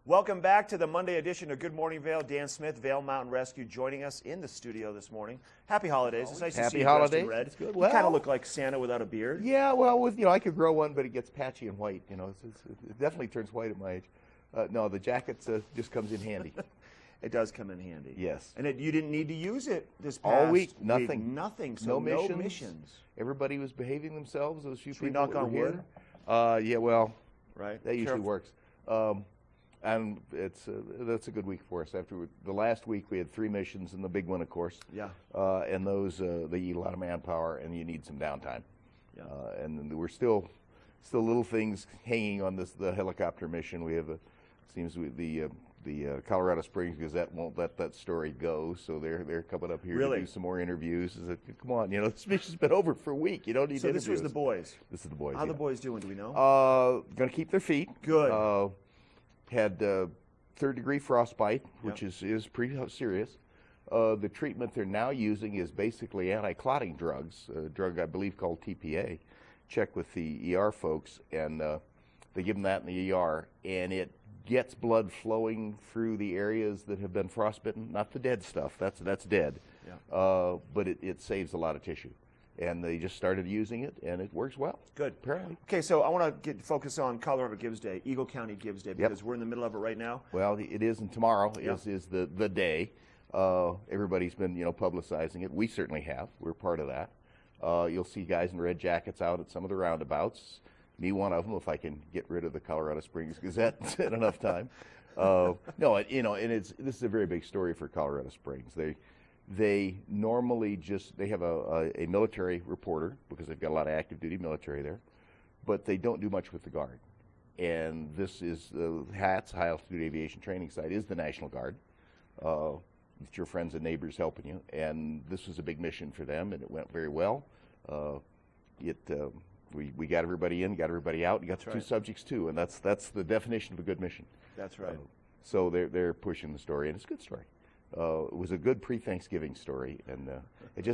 Welcome back to the Monday edition of Good Morning Vail. Dan Smith, Vail Mountain Rescue, joining us in the studio this morning. Happy holidays. It's nice to see you dressed in red. It's good. You kind of look like Santa without a beard. Yeah, well, I could grow one, but it gets patchy and white. It definitely turns white at my age. No, the jacket just comes in handy. It does come in handy. Yes. And you didn't need to use it this past all week. Nothing. Nothing. So no missions. Everybody was behaving themselves. Those few people knock on wood? Yeah, well, right. That usually works. And that's a good week for us. After the last week, we had 3 missions, and the big one, of course. Yeah. And those they eat a lot of manpower, and you need some downtime. Yeah. And we're still little things hanging on the helicopter mission. We have the Colorado Springs Gazette won't let that story go, so they're coming up here to do some more interviews. Come on, this mission's been over for a week. You don't need to interview. So this was the boys. This is the boys. How are the boys doing? Do we know? Going to keep their feet. Good. Had 3rd-degree frostbite, which is pretty serious. The treatment they're now using is basically anti-clotting drugs, a drug I believe called TPA. Check with the ER folks, and they give them that in the ER, and it gets blood flowing through the areas that have been frostbitten. Not the dead stuff, that's dead. Yeah. But it saves a lot of tissue. And they just started using it, and it works well. Good. Apparently. Okay, so I want to focus on Colorado Gives Day, Eagle County Gives Day, because we're in the middle of it right now. Well, it is, and tomorrow is the day. Everybody's been publicizing it. We certainly have. We're part of that. You'll see guys in red jackets out at some of the roundabouts. Me, one of them, if I can get rid of the Colorado Springs Gazette in enough time. No, this is a very big story for Colorado Springs. They normally they have a military reporter, because they've got a lot of active duty military there, but they don't do much with the Guard. And this is HATS, High Altitude Aviation Training Site, is the National Guard. It's your friends and neighbors helping you, and this was a big mission for them, and it went very well. We got everybody in, got everybody out, and got the 2 subjects too, and that's the definition of a good mission. That's right. So they're pushing the story, and it's a good story. It was a good pre-Thanksgiving story, and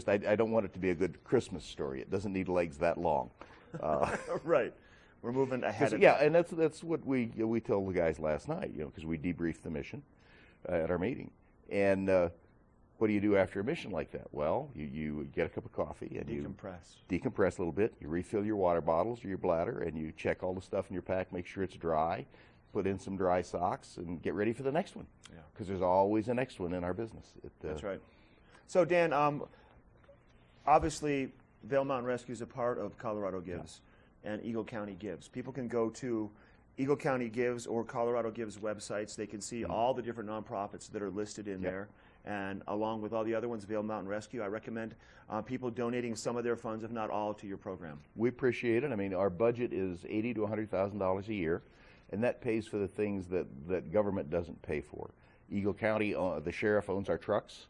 I don't want it to be a good Christmas story. It doesn't need legs that long. Right. We're moving ahead. Yeah, and that's what we told the guys last night, because we debriefed the mission at our meeting. And what do you do after a mission like that? Well, you get a cup of coffee and you decompress a little bit. You refill your water bottles or your bladder, and you check all the stuff in your pack, make sure it's dry. Put in some dry socks and get ready for the next one. Yeah. Because there's always a next one in our business. That's right. So Dan, obviously Vail Mountain Rescue is a part of Colorado Gives and Eagle County Gives. People can go to Eagle County Gives or Colorado Gives websites. They can see all the different nonprofits that are listed in there. And along with all the other ones, Vail Mountain Rescue, I recommend people donating some of their funds, if not all, to your program. We appreciate it. I mean, our budget is $80,000 to $100,000 a year. And that pays for the things that government doesn't pay for. Eagle County, the sheriff owns our trucks,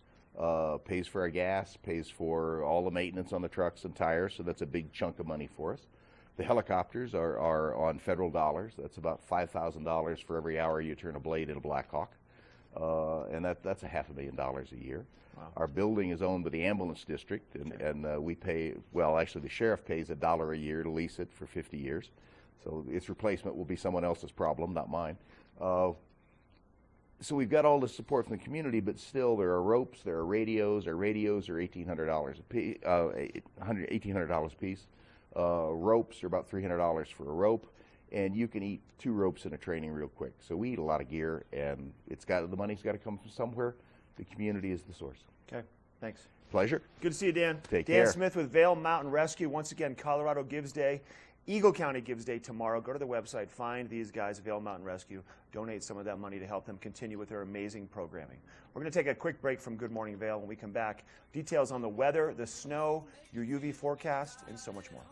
pays for our gas, pays for all the maintenance on the trucks and tires, so that's a big chunk of money for us. The helicopters are on federal dollars. That's about $5,000 for every hour you turn a blade in a Blackhawk. And that's $500,000 a year. Wow. Our building is owned by the ambulance district, and we pay, well, actually the sheriff pays $1 a year to lease it for 50 years. So its replacement will be someone else's problem, not mine. So we've got all the support from the community, but still there are ropes, there are radios. Our radios are $1,800 a piece. $1,800 a piece. Ropes are about $300 for a rope, and you can eat 2 ropes in a training real quick. So we eat a lot of gear, and the money's got to come from somewhere. The community is the source. Okay, thanks. Pleasure. Good to see you, Dan. Take care. Dan Smith with Vail Mountain Rescue. Once again, Colorado Gives Day. Eagle County Gives Day tomorrow. Go to the website, find these guys, Vail Mountain Rescue, donate some of that money to help them continue with their amazing programming. We're going to take a quick break from Good Morning Vail. When we come back, details on the weather, the snow, your UV forecast, and so much more.